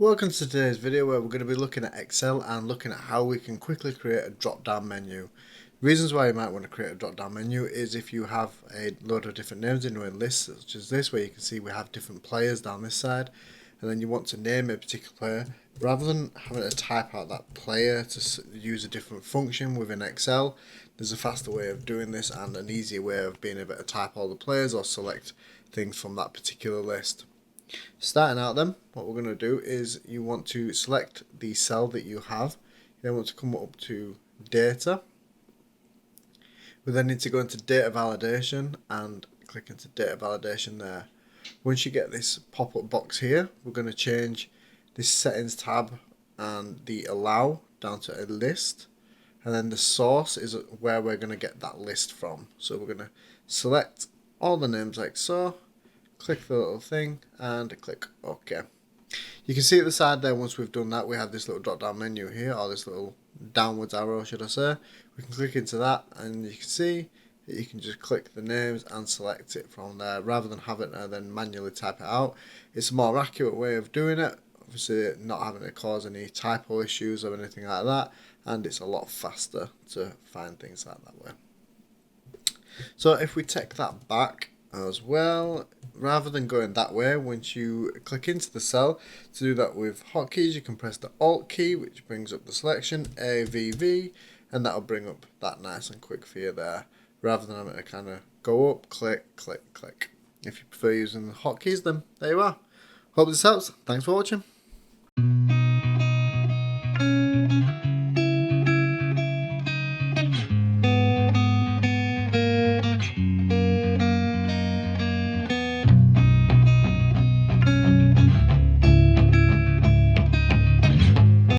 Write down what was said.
Welcome to today's video where we're going to be looking at Excel and looking at how we can quickly create a drop down menu. Reasons why you might want to create a drop down menu is if you have a load of different names in a list such as this, where you can see we have different players down this side, and then you want to name a particular player. Rather than having to type out that player to use a different function within Excel, there's a faster way of doing this and an easier way of being able to type all the players or select things from that particular list. Starting out then, what we're going to do is you want to select the cell that you have. You then want to come up to data. We then need to go into data validation and click into data validation there. Once you get this pop-up box here, we're going to change this settings tab and the allow down to a list, and then the source is where we're going to get that list from. So we're going to select all the names like so, click the little thing and click OK. You can see at the side there, once we've done that, we have this little drop down menu here, or this little downwards arrow should I say. We can click into that and you can see that you can just click the names and select it from there rather than having to then manually type it out. It's a more accurate way of doing it, obviously not having to cause any typo issues or anything like that, and it's a lot faster to find things like that way. So if we take that back as well, rather than going that way, once you click into the cell, to do that with hotkeys, you can press the Alt key, which brings up the selection, AVV, and that'll bring up that nice and quick for you there, rather than having to kind of go up, click, click, click. If you prefer using the hotkeys, then there you are. Hope this helps. Thanks for watching.